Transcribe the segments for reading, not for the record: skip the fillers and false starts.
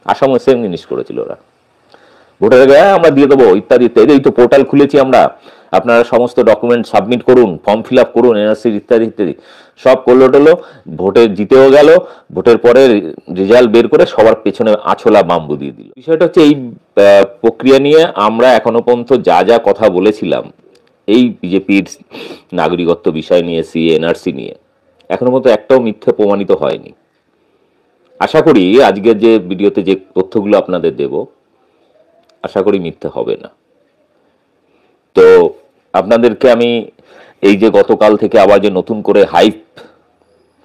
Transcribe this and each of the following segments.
আসামও same জিনিস করেছিল ওরা, ভোটার আগে আমরা দিয়ে দেবো ইত্যাদি ইত্যাদি, এই তো পোর্টাল খুলেছি আমরা, আপনারা সমস্ত ডকুমেন্ট সাবমিট করুন, ফর্ম ফিল আপ করুন, এনআরসির ইত্যাদি ইত্যাদি সব করলো টলো, ভোটে জিতেও গেল, ভোটের পরে রেজাল্ট বের করে সবার পেছনে আছলা বাম্বু দিয়ে দিল। বিষয়টা হচ্ছে এই প্রক্রিয়া নিয়ে আমরা এখনো পর্যন্ত যা যা কথা বলেছিলাম এই বিজেপির নাগরিকত্ব বিষয় নিয়ে, সিএ এনআরসি নিয়ে, এখনো পর্যন্ত একটাও মিথ্যে প্রমাণিত হয়নি। আশা করি আজকের যে ভিডিওতে যে তথ্যগুলো আপনাদের দেব, আশা করি মিথ্যে হবে না। তো আপনাদেরকে আমি এই যে গতকাল থেকে আবার যে নতুন করে হাইপ,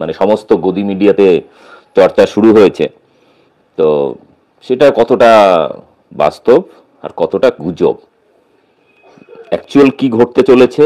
মানে সমস্ত গদি মিডিয়াতে চর্চা শুরু হয়েছে, তো সেটা কতটা বাস্তব আর কতটা গুজব, অ্যাকচুয়াল কি ঘটতে চলেছে,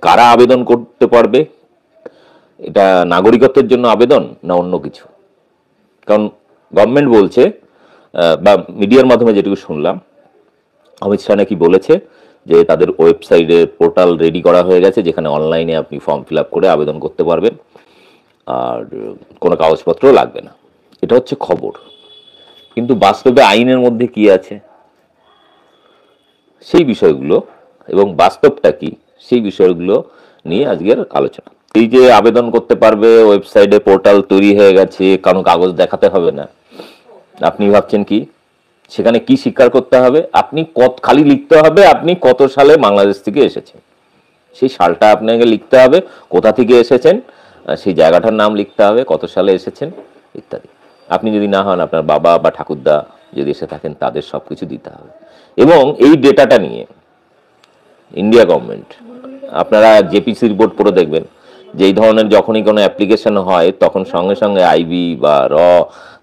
কারা আবেদন করতে পারবে, এটা নাগরিকত্বের জন্য আবেদন না অন্য কিছু? কারণ গভর্নমেন্ট বলছে, বা মিডিয়ার মাধ্যমে যেটুকু শুনলাম, অমিত শাহ নাকি বলেছে যে তাদের ওয়েবসাইটে পোর্টাল রেডি করা হয়ে গেছে, যেখানে অনলাইনে আপনি ফর্ম ফিল আপ করে আবেদন করতে পারবেন, আর কোনো কাগজপত্রও লাগবে না। এটা হচ্ছে খবর, কিন্তু বাস্তবে আইনের মধ্যে কি আছে সেই বিষয়গুলো এবং বাস্তবটা কি সেই বিষয়গুলো নিয়ে আজকের আলোচনা। এই যে আবেদন করতে পারবে, ওয়েবসাইটে পোর্টাল তৈরি হয়ে গেছে, কোনো কাগজ দেখাতে হবে না, আপনি ভাবছেন কি সেখানে কি স্বীকার করতে হবে? আপনি খালি লিখতে হবে আপনি কত সালে বাংলাদেশ থেকে এসেছেন, সেই সালটা আপনাকে লিখতে হবে, কোথা থেকে এসেছেন সেই জায়গাটার নাম লিখতে হবে, কত সালে এসেছেন ইত্যাদি। আপনি যদি না হন, আপনার বাবা বা ঠাকুরদা যদি এসে থাকেন, তাদের সব কিছু দিতে হবে। এবং এই ডেটাটা নিয়ে ইন্ডিয়া গভর্নমেন্ট, আপনারা জেপিসি রিপোর্ট পড়ে দেখবেন যে এই ধরনের যখনই কোনো অ্যাপ্লিকেশন হয় তখন সঙ্গে সঙ্গে আইবি বা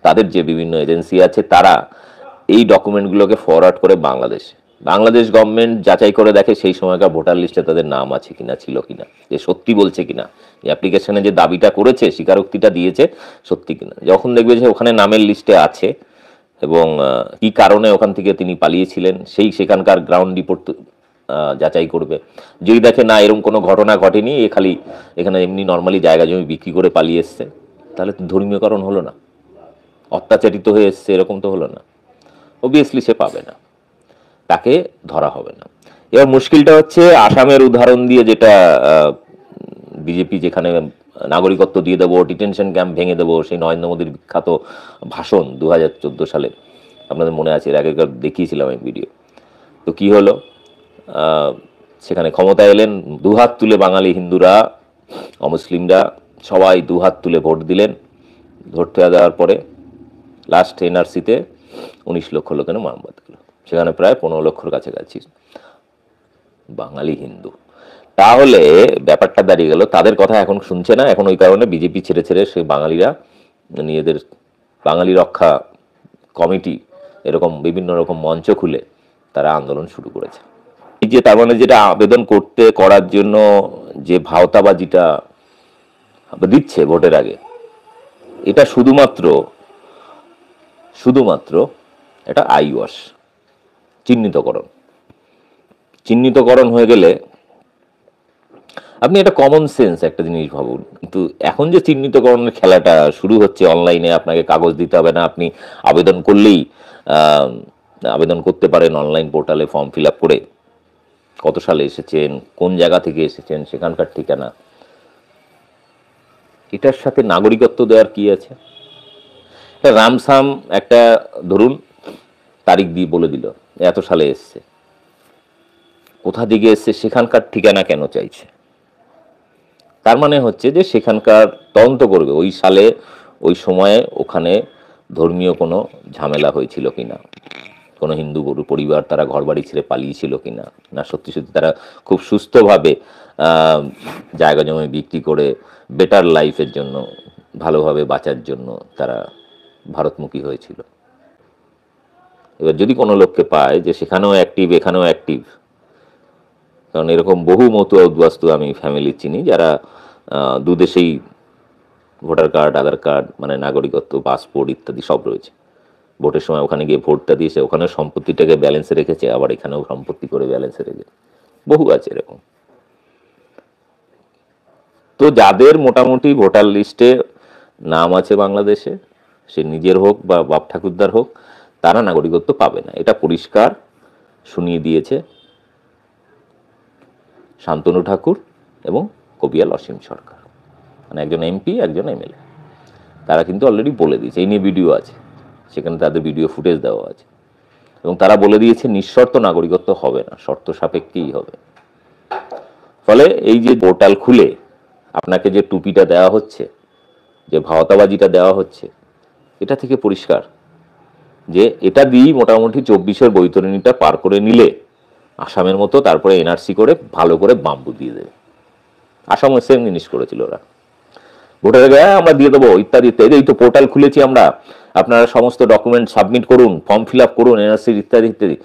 তাদের যে বিভিন্ন এজেন্সি আছে তারা এই ডকুমেন্টগুলোকে ফরওয়ার্ড করে বাংলাদেশ গভর্নমেন্ট যাচাই করে দেখে সেই সময়কার ভোটার লিস্টে তাদের নাম আছে কিনা, ছিল কিনা, যে সত্যি বলছে কিনা, এই অ্যাপ্লিকেশনে যে দাবিটা করেছে, স্বীকারোক্তিটা দিয়েছে সত্যি কিনা। যখন দেখবে যে ওখানে নামের লিস্টে আছে এবং কি কারণে ওখান থেকে তিনি পালিয়েছিলেন সেই সেখানকার গ্রাউন্ড রিপোর্ট যাচাই করবে, যদি দেখে না এরকম কোনো ঘটনা ঘটেনি, খালি এখানে এমনি নর্মালি জায়গা জমি বিক্রি করে পালিয়ে এসছে, তাহলে তো ধর্মীয়করণ হলো না, অত্যাচারিত হয়ে এসছে এরকম তো হলো না, অবভিয়াসলি সে পাবে না, তাকে ধরা হবে না। এবার মুশকিলটা হচ্ছে আসামের উদাহরণ দিয়ে, যেটা বিজেপি যেখানে নাগরিকত্ব দিয়ে দেবো, ডিটেনশন ক্যাম্প ভেঙে দেবো, সেই নরেন্দ্র মোদীর বিখ্যাত ভাষণ 2014 সালে, আপনাদের মনে আছে, এর আগে দেখিয়েছিলাম এই ভিডিও। তো কি হলো, সেখানে ক্ষমতা এলেন, দুহাত তুলে বাঙালি হিন্দুরা, অমুসলিমরা সবাই দুহাত তুলে ভোট দিলেন। ভোট দেওয়ার পরে লাস্ট এনআরসিতে 19 লক্ষ লোকের নাম বাদ গেল, সেখানে প্রায় 15 লক্ষর কাছাকাছি বাঙালি হিন্দু। তাহলে ব্যাপারটা দাঁড়িয়ে গেল, তাদের কথা এখন শুনছে না, এখন ওই কারণে বিজেপি ছেড়ে ছেড়ে সেই বাঙালিরা নিজেদের বাঙালি রক্ষা কমিটি এরকম বিভিন্ন রকম মঞ্চ খুলে তারা আন্দোলন শুরু করেছে। এই যে তার মানে যেটা আবেদন করার জন্য যে ভাওতাবাজিটা দিচ্ছে ভোটের আগে, এটা শুধুমাত্র এটা আই ওয়াশ, চিহ্নিতকরণ হয়ে গেলে আপনি একটা কমন সেন্স একটা জিনিস ভাবুন। কিন্তু এখন যে চিহ্নিতকরণের খেলাটা শুরু হচ্ছে, অনলাইনে আপনাকে কাগজ দিতে হবে না, আপনি আবেদন করলেই আবেদন করতে পারেন অনলাইন পোর্টালে ফর্ম ফিল আপ করে, কত সালে এসেছেন, কোন জায়গা থেকে এসেছেন, সেখানকার ঠিকানা, এটার সাথে নাগরিকত্ব দেওয়ার কি আছে? রামসাম একটা ধরুন তারিখ দিয়ে বলে দিল এত সালে এসছে, কোথা থেকে এসছে, সেখানকার ঠিকানা কেন চাইছে? তার মানে হচ্ছে যে সেখানকার তদন্ত করবে ওই সালে ওই সময়ে ওখানে ধর্মীয় কোনো ঝামেলা হয়েছিল কিনা, কোনো হিন্দু পরিবার তারা ঘরবাড়ি ছেড়ে পালিয়েছিল কিনা, না সত্যি সত্যি তারা খুব সুস্থভাবে জায়গা জমি বিক্রি করে বেটার লাইফের জন্য, ভালোভাবে বাঁচার জন্য তারা ভারতমুখী হয়েছিল। এবার যদি কোনো লোককে পায় যে সেখানেও অ্যাক্টিভ এখানেও অ্যাক্টিভ, কারণ এরকম বহু মতুয়া উদ্বাস্তু আমি ফ্যামিলি চিনি যারা দুদেশেই ভোটার কার্ড, আধার কার্ড, মানে নাগরিকত্ব, পাসপোর্ট ইত্যাদি সব রয়েছে, ভোটের সময় ওখানে গিয়ে ভোটটা দিয়েছে, ওখানে সম্পত্তিটাকে ব্যালেন্সে রেখেছে, আবার এখানেও সম্পত্তি করে ব্যালেন্সে রেখেছে, বহু আছে এরকম। তো যাদের মোটামুটি ভোটার লিস্টে নাম আছে বাংলাদেশে, সে নিজের হোক বা বাপ ঠাকুরদার হোক, তারা নাগরিকত্ব পাবে না। এটা পরিষ্কার শুনিয়ে দিয়েছে শান্তনু ঠাকুর এবং কবিয়াল অসীম সরকার, মানে একজন এমপি একজন এমএলএ। তারা কিন্তু অলরেডি বলে দিয়েছে, এই নিয়ে ভিডিও আছে, সেখানে তাদের ভিডিও ফুটেজ দেওয়া আছে, এবং তারা বলে দিয়েছে নিঃশর্ত নাগরিকত্ব হবে না, শর্ত সাপেক্ষেই হবে। ফলে এই যে পোর্টাল খুলে আপনাকে যে টুপিটা দেওয়া হচ্ছে, যে ভাওতাবাজিটা দেওয়া হচ্ছে, এটা থেকে পরিষ্কার যে এটা দিয়েই মোটামুটি 24-এর বৈতরণীটা পার করে নিলে আসামের মতো তারপরে এনআরসি করে ভালো করে বাম্বু দিয়ে দেবে। আসামও সেম জিনিস করেছিল ওরা, ভোটার আগে আমরা দিয়ে দেবো ইত্যাদি ইত্যাদি, এই তো পোর্টাল খুলেছি আমরা, আপনারা সমস্ত ডকুমেন্ট সাবমিট করুন, ফর্ম ফিল আপ করুন, এনআরসি ইত্যাদি ইত্যাদি,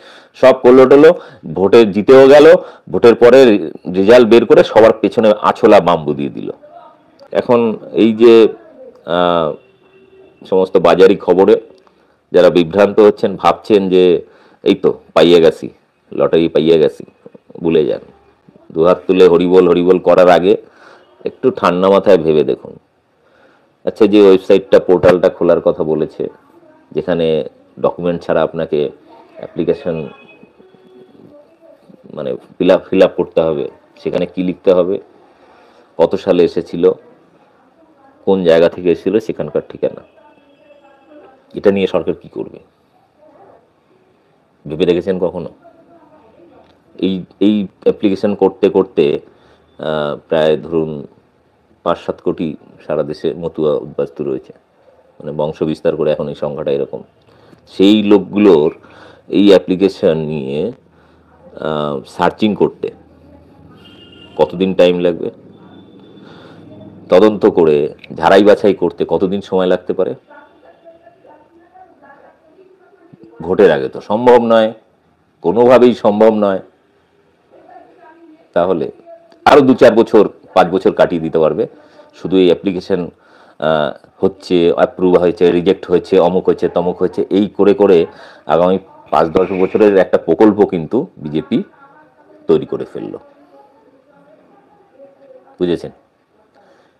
সব করলো টলো, ভোটে জিতেও গেল, ভোটের পরে রেজাল্ট বের করে সবার পেছনে আছলা বাম্বু দিয়ে দিল। এখন এই যে সমস্ত বাজারি খবরে যারা বিভ্রান্ত হচ্ছেন, ভাবছেন যে এই তো পাইয়ে গেছি, লটারি পাইয়ে গেছি, ভুলে যান। দুহাত তুলে হরিবল হরিবল করার আগে একটু ঠান্ডা মাথায় ভেবে দেখুন। আচ্ছা, যে ওয়েবসাইটটা পোর্টালটা খোলার কথা বলেছে, যেখানে ডকুমেন্ট ছাড়া আপনাকে অ্যাপ্লিকেশন মানে ফিল আপ করতে হবে, সেখানে কি লিখতে হবে, কত সালে এসেছিল, কোন জায়গা থেকে এসেছিল, সেখানকার ঠিকানা, এটা নিয়ে সরকার কি করবে ভেবে দেখেছেন কখনো? এই এই অ্যাপ্লিকেশন করতে করতে প্রায় ধরুন 5-7 কোটি সারা দেশে মতুয়া উদ্বাস্তু রয়েছে, মানে বংশ বিস্তার করে এখন এই সংখ্যাটা এরকম। সেই লোকগুলোর এই অ্যাপ্লিকেশন নিয়ে সার্চিং করতে কতদিন টাইম লাগবে, তদন্ত করে ঝাড়াই বাছাই করতে কতদিন সময় লাগতে পারে? ভোটের আগে তো সম্ভব নয়, কোনোভাবেই সম্ভব নয়। তাহলে আরও 2-4 বছর 5 বছর কাটিয়ে দিতে পারবে, শুধু এই অ্যাপ্লিকেশন হচ্ছে, অ্যাপ্রুভ হয়েছে, রিজেক্ট হয়েছে, অমুক হয়েছে, তমুক হয়েছে, এই করে করে আগামী 5-10 বছরের একটা প্রকল্প কিন্তু বিজেপি তৈরি করে ফেললো। বুঝেছেন?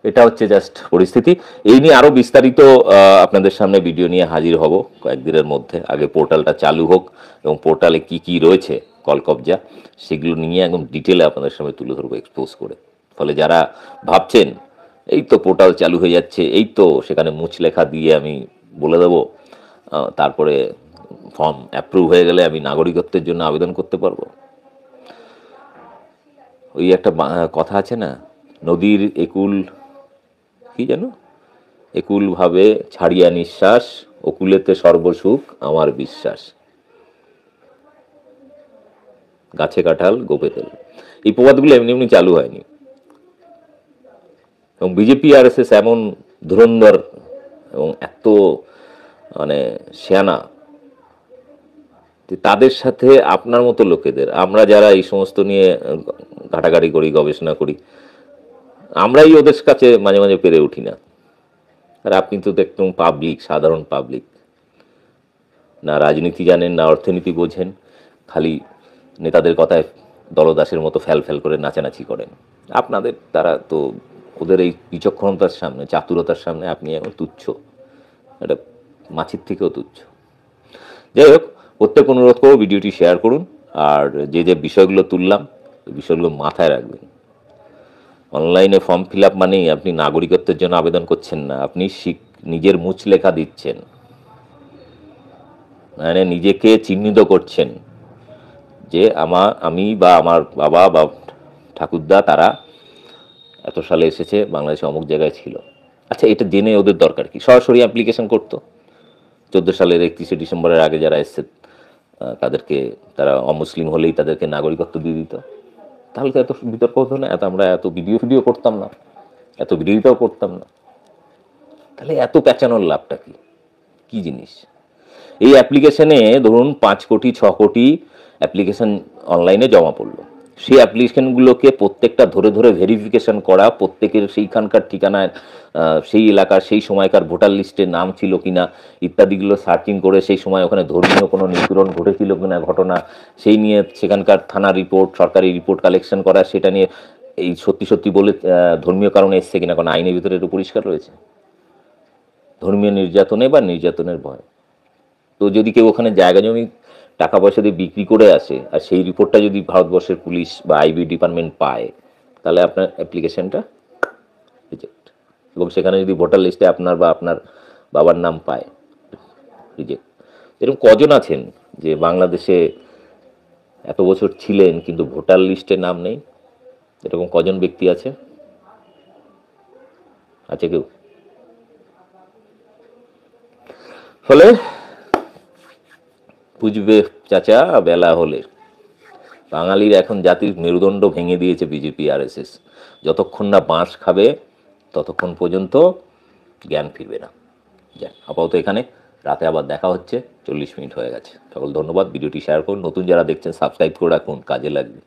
এটা হচ্ছে জাস্ট পরিস্থিতি। এই নিয়ে আরও বিস্তারিত আপনাদের সামনে ভিডিও নিয়ে হাজির হব কয়েকদিনের মধ্যে। আগে পোর্টালটা চালু হোক এবং পোর্টালে কি কি রয়েছে কলকবজা, সেগুলো নিয়ে একদম ডিটেলে আপনাদের সামনে তুলে ধরবো এক্সপোজ করে। ফলে যারা ভাবছেন এই তো পোর্টাল চালু হয়ে যাচ্ছে, এই তো সেখানে মুচলেখা দিয়ে আমি বলে দেবো, তারপরে ফর্ম অ্যাপ্রুভ হয়ে গেলে আমি নাগরিকত্বের জন্য আবেদন করতে পারবো। ওই একটা কথা আছে না, নদীর একুল কি যেন, একুলভাবে ছাড়িয়া নিঃশ্বাস, অকুলেতে সর্বসুখ আমার বিশ্বাস, গাছে কাঁঠাল গোপে তেল। এই প্রবাদগুলো এমনি এমনি চালু হয়নি, এবং বিজেপি আর এস এস এমন ধুরন্ধর এবং এত মানে শেয়ানা, তাদের সাথে আপনার মতো লোকেদের, আমরা যারা এই সমস্ত নিয়ে ঘাটাঘাটি করি, গবেষণা করি, আমরাই ওদের কাছে মাঝে মাঝে পেরে উঠি না। আর আপনি তো একদম পাবলিক, সাধারণ পাবলিক, না রাজনীতি জানেন না অর্থনীতি বোঝেন, খালি নেতাদের কথায় দলদাসের মতো ফ্যাল ফ্যাল করে নাচানাচি করেন। আপনাদের তারা তো ওদের এই বিচক্ষণতার সামনে, চাতুরতার সামনে আপনি এখন তুচ্ছ, এটা মাছির থেকেও তুচ্ছ। যাই হোক, প্রত্যেক অনুরোধ করব ভিডিওটি শেয়ার করুন, আর যে যে বিষয়গুলো তুললাম বিষয়গুলো মাথায় রাখবেন। অনলাইনে ফর্ম ফিল আপ মানেই আপনি নাগরিকত্বের জন্য আবেদন করছেন না, আপনি নিজের মুচলেখা দিচ্ছেন, মানে নিজেকে চিহ্নিত করছেন যে আমি বা আমার বাবা বা ঠাকুরদা তারা এত সালে এসেছে, বাংলাদেশে অমুক জায়গায় ছিল। আচ্ছা, এটা জেনে ওদের দরকার কি? সরাসরি অ্যাপ্লিকেশন করতো। 14 সালের 31শে ডিসেম্বরের আগে যারা এসছে তাদেরকে, তারা অমুসলিম হলেই তাদেরকে নাগরিকত্ব দিয়ে দিত। তাহলে তো এত বিতর্ক হতো না, আমরা এত ভিডিও করতাম না, এত বিরোধিতাও করতাম না। তাহলে এত পেঁচানোর লাভটা কি? কি জিনিস? এই অ্যাপ্লিকেশনে ধরুন 5 কোটি 6 কোটি অ্যাপ্লিকেশন অনলাইনে জমা পড়লো, সেই অ্যাপ্লিকেশনগুলোকে প্রত্যেকটা ধরে ধরে ভেরিফিকেশন করা, প্রত্যেকের সেইখানকার ঠিকানায়, সেই এলাকার সেই সময়কার ভোটার লিস্টে নাম ছিল কিনা ইত্যাদিগুলো সার্চিং করে, সেই সময় ওখানে ধর্মীয় কোনো নিপীড়ন ঘটেছিল কিনা ঘটনা, সেই নিয়ে সেখানকার থানা রিপোর্ট, সরকারি রিপোর্ট কালেকশন করা, সেটা নিয়ে এই সত্যি সত্যি বলে ধর্মীয় কারণে এসছে কিনা, কারণ আইনের ভিতরে একটু পরিষ্কার রয়েছে ধর্মীয় নির্যাতনে বা নির্যাতনের ভয়। তো যদি কেউ ওখানে জায়গা জমি টাকা পয়সা দিয়ে বিক্রি করে আসে, আর সেই রিপোর্টটা যদি ভারতবর্ষের পুলিশ বা আইবি ডিপার্টমেন্ট পায়, তাহলে আপনার অ্যাপ্লিকেশনটা রিজেক্ট। এবং সেখানে যদি ভোটার লিস্টে আপনার বা আপনার বাবার নাম পায়, রিজেক্ট। এরকম কজন আছেন যে বাংলাদেশে এত বছর ছিলেন কিন্তু ভোটার লিস্টে নাম নেই? এরকম কজন ব্যক্তি আছে? আছে কেউ? ফলে বুঝবে চাচা বেলা হলে, বাঙালির এখন জাতির মেরুদণ্ড ভেঙে দিয়েছে বিজেপি আরএসএস। যতক্ষণ না বাঁশ খাবে ততক্ষণ পর্যন্ত জ্ঞান ফিরবে না। যাক, আপাতত এখানে, রাতে আবার দেখা হচ্ছে। 40 মিনিট হয়ে গেছে। সকল ধন্যবাদ। ভিডিওটি শেয়ার করুন, নতুন যারা দেখছেন সাবস্ক্রাইব করে রাখুন, কাজে লাগবে।